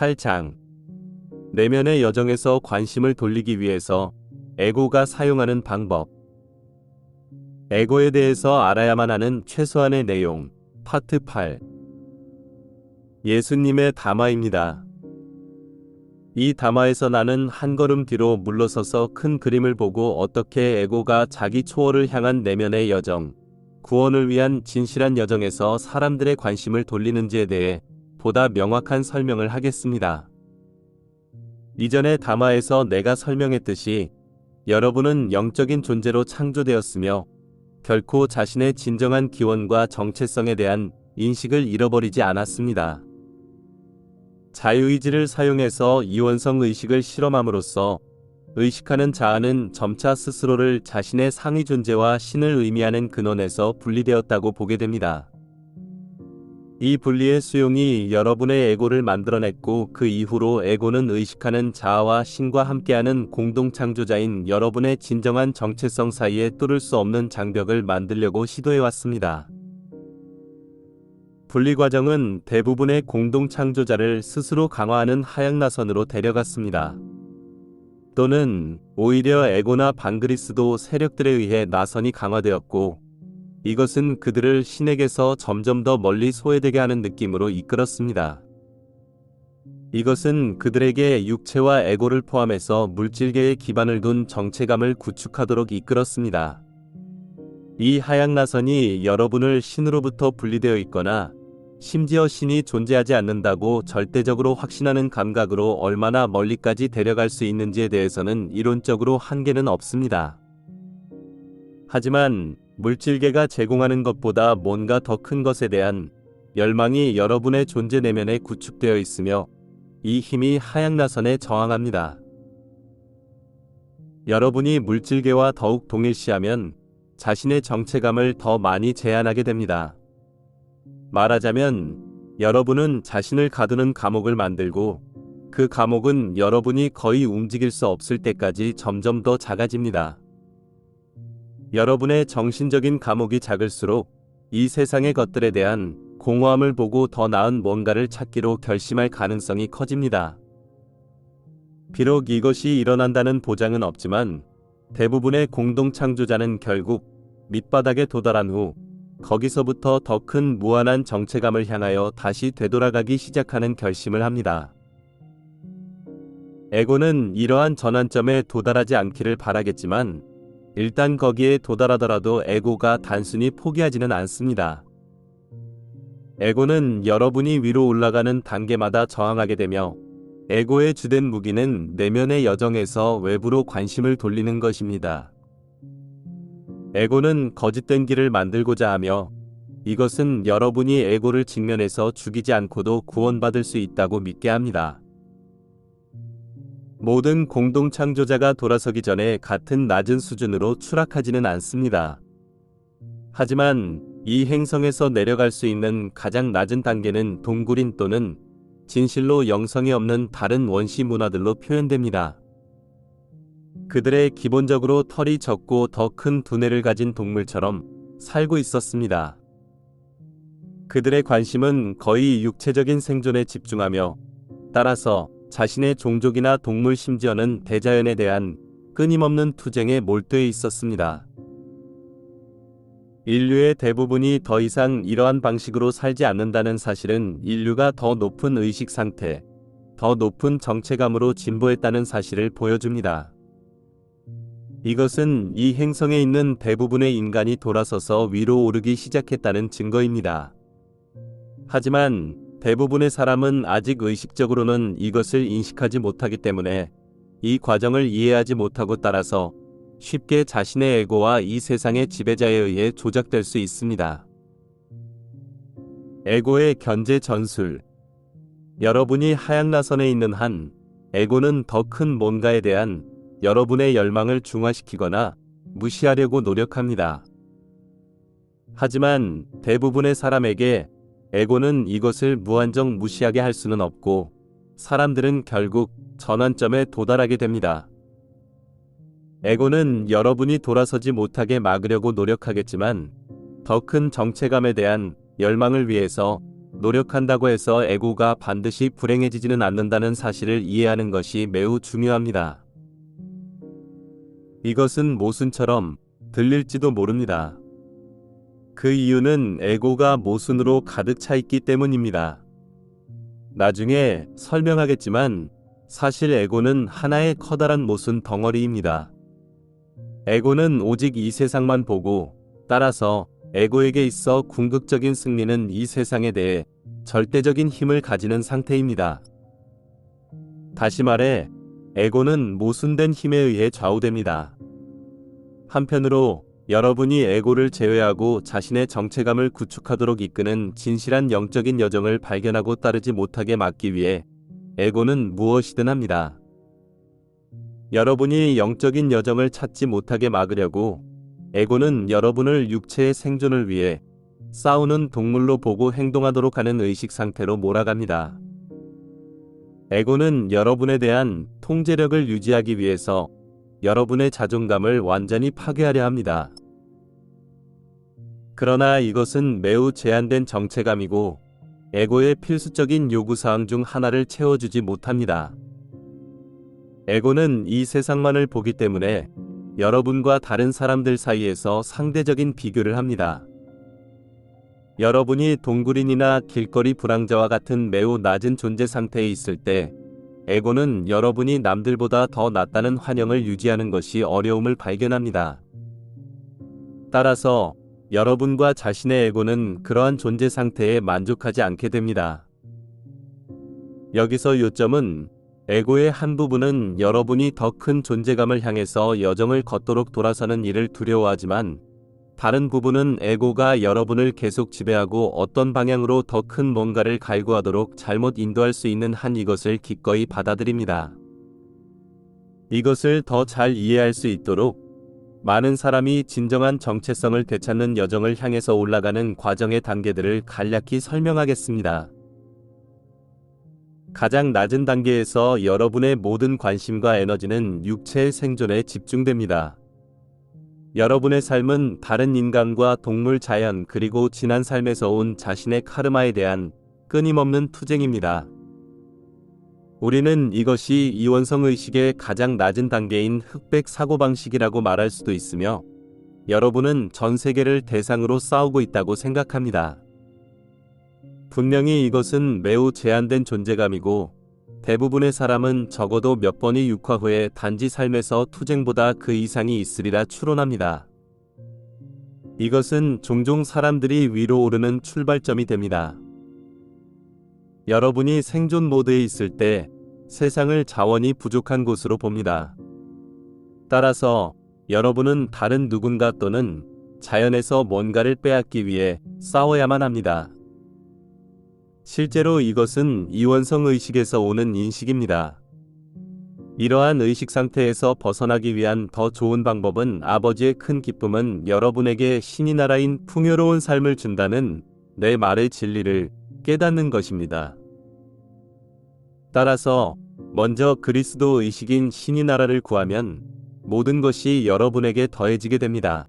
제8장 내면의 여정에서 관심을 돌리기 위해서 에고가 사용하는 방법. 에고에 대해서 알아야만 하는 최소한의 내용. 파트 8. 예수님의 담화입니다. 이 담화에서 나는 한 걸음 뒤로 물러서서 큰 그림을 보고 어떻게 에고가 자기 초월을 향한 내면의 여정, 구원을 위한 진실한 여정에서 사람들의 관심을 돌리는지에 대해 보다 명확한 설명을 하겠습니다. 이전의 담화에서 내가 설명했듯이 여러분은 영적인 존재로 창조되었으며 결코 자신의 진정한 기원과 정체성에 대한 인식을 잃어버리지 않았습니다. 자유의지를 사용해서 이원성 의식을 실험함으로써 의식하는 자아는 점차 스스로를 자신의 상위 존재와 신을 의미하는 근원에서 분리되었다고 보게 됩니다. 이 분리의 수용이 여러분의 에고를 만들어냈고 그 이후로 에고는 의식하는 자아와 신과 함께하는 공동창조자인 여러분의 진정한 정체성 사이에 뚫을 수 없는 장벽을 만들려고 시도해왔습니다. 분리 과정은 대부분의 공동창조자를 스스로 강화하는 하향나선으로 데려갔습니다. 또는 오히려 에고나 방그리스도 세력들에 의해 나선이 강화되었고 이것은 그들을 신에게서 점점 더 멀리 소외되게 하는 느낌으로 이끌었습니다. 이것은 그들에게 육체와 에고를 포함해서 물질계에 기반을 둔 정체감을 구축하도록 이끌었습니다. 이 하향나선이 여러분을 신으로부터 분리되어 있거나 심지어 신이 존재하지 않는다고 절대적으로 확신하는 감각으로 얼마나 멀리까지 데려갈 수 있는지에 대해서는 이론적으로 한계는 없습니다. 하지만 물질계가 제공하는 것보다 뭔가 더 큰 것에 대한 열망이 여러분의 존재 내면에 구축되어 있으며 이 힘이 하향나선에 저항합니다. 여러분이 물질계와 더욱 동일시하면 자신의 정체감을 더 많이 제한하게 됩니다. 말하자면 여러분은 자신을 가두는 감옥을 만들고 그 감옥은 여러분이 거의 움직일 수 없을 때까지 점점 더 작아집니다. 여러분의 정신적인 감옥이 작을수록 이 세상의 것들에 대한 공허함을 보고 더 나은 뭔가를 찾기로 결심할 가능성이 커집니다. 비록 이것이 일어난다는 보장은 없지만 대부분의 공동창조자는 결국 밑바닥에 도달한 후 거기서부터 더 큰 무한한 정체감을 향하여 다시 되돌아가기 시작하는 결심을 합니다. 에고는 이러한 전환점에 도달하지 않기를 바라겠지만 일단 거기에 도달하더라도 에고가 단순히 포기하지는 않습니다. 에고는 여러분이 위로 올라가는 단계마다 저항하게 되며 에고의 주된 무기는 내면의 여정에서 외부로 관심을 돌리는 것입니다. 에고는 거짓된 길을 만들고자 하며 이것은 여러분이 에고를 직면해서 죽이지 않고도 구원받을 수 있다고 믿게 합니다. 모든 공동창조자가 돌아서기 전에 같은 낮은 수준으로 추락하지는 않습니다. 하지만 이 행성에서 내려갈 수 있는 가장 낮은 단계는 동굴인 또는 진실로 영성이 없는 다른 원시 문화들로 표현됩니다. 그들의 기본적으로 털이 적고 더 큰 두뇌를 가진 동물처럼 살고 있었습니다. 그들의 관심은 거의 육체적인 생존에 집중하며 따라서 자신의 종족이나 동물 심지어는 대자연에 대한 끊임없는 투쟁에 몰두해 있었습니다. 인류의 대부분이 더 이상 이러한 방식으로 살지 않는다는 사실은 인류가 더 높은 의식 상태, 더 높은 정체감으로 진보했다는 사실을 보여줍니다. 이것은 이 행성에 있는 대부분의 인간이 돌아서서 위로 오르기 시작했다는 증거입니다. 하지만 대부분의 사람은 아직 의식적으로는 이것을 인식하지 못하기 때문에 이 과정을 이해하지 못하고 따라서 쉽게 자신의 에고와 이 세상의 지배자에 의해 조작될 수 있습니다. 에고의 견제 전술. 여러분이 하향나선에 있는 한, 에고는 더 큰 뭔가에 대한 여러분의 열망을 중화시키거나 무시하려고 노력합니다. 하지만 대부분의 사람에게 에고는 이것을 무한정 무시하게 할 수는 없고 사람들은 결국 전환점에 도달하게 됩니다. 에고는 여러분이 돌아서지 못하게 막으려고 노력하겠지만 더 큰 정체감에 대한 열망을 위해서 노력한다고 해서 에고가 반드시 불행해지지는 않는다는 사실을 이해하는 것이 매우 중요합니다. 이것은 모순처럼 들릴지도 모릅니다. 그 이유는 에고가 모순으로 가득 차 있기 때문입니다. 나중에 설명하겠지만 사실 에고는 하나의 커다란 모순 덩어리입니다. 에고는 오직 이 세상만 보고, 따라서 에고에게 있어 궁극적인 승리는 이 세상에 대해 절대적인 힘을 가지는 상태입니다. 다시 말해, 에고는 모순된 힘에 의해 좌우됩니다. 한편으로 여러분이 에고를 제외하고 자신의 정체감을 구축하도록 이끄는 진실한 영적인 여정을 발견하고 따르지 못하게 막기 위해 에고는 무엇이든 합니다. 여러분이 영적인 여정을 찾지 못하게 막으려고 에고는 여러분을 육체의 생존을 위해 싸우는 동물로 보고 행동하도록 하는 의식 상태로 몰아갑니다. 에고는 여러분에 대한 통제력을 유지하기 위해서 여러분의 자존감을 완전히 파괴하려 합니다. 그러나 이것은 매우 제한된 정체감이고 에고의 필수적인 요구사항 중 하나를 채워주지 못합니다. 에고는 이 세상만을 보기 때문에 여러분과 다른 사람들 사이에서 상대적인 비교를 합니다. 여러분이 동굴인이나 길거리 불황자와 같은 매우 낮은 존재 상태에 있을 때 에고는 여러분이 남들보다 더 낫다는 환영을 유지하는 것이 어려움을 발견합니다. 따라서 여러분과 자신의 에고는 그러한 존재 상태에 만족하지 않게 됩니다. 여기서 요점은 에고의 한 부분은 여러분이 더 큰 존재감을 향해서 여정을 걷도록 돌아서는 일을 두려워하지만 다른 부분은 에고가 여러분을 계속 지배하고 어떤 방향으로 더 큰 뭔가를 갈구하도록 잘못 인도할 수 있는 한 이것을 기꺼이 받아들입니다. 이것을 더 잘 이해할 수 있도록 많은 사람이 진정한 정체성을 되찾는 여정을 향해서 올라가는 과정의 단계들을 간략히 설명하겠습니다. 가장 낮은 단계에서 여러분의 모든 관심과 에너지는 육체의 생존에 집중됩니다. 여러분의 삶은 다른 인간과 동물, 자연, 그리고 지난 삶에서 온 자신의 카르마에 대한 끊임없는 투쟁입니다. 우리는 이것이 이원성 의식의 가장 낮은 단계인 흑백 사고방식이라고 말할 수도 있으며, 여러분은 전 세계를 대상으로 싸우고 있다고 생각합니다. 분명히 이것은 매우 제한된 존재감이고, 대부분의 사람은 적어도 몇 번의 육화 후에 단지 삶에서 투쟁보다 그 이상이 있으리라 추론합니다. 이것은 종종 사람들이 위로 오르는 출발점이 됩니다. 여러분이 생존 모드에 있을 때 세상을 자원이 부족한 곳으로 봅니다. 따라서 여러분은 다른 누군가 또는 자연에서 뭔가를 빼앗기 위해 싸워야만 합니다. 실제로 이것은 이원성 의식에서 오는 인식입니다. 이러한 의식 상태에서 벗어나기 위한 더 좋은 방법은 아버지의 큰 기쁨은 여러분에게 신이 나라인 풍요로운 삶을 준다는 내 말의 진리를 깨닫는 것입니다. 따라서 먼저 그리스도 의식인 신이 나라를 구하면 모든 것이 여러분에게 더해지게 됩니다.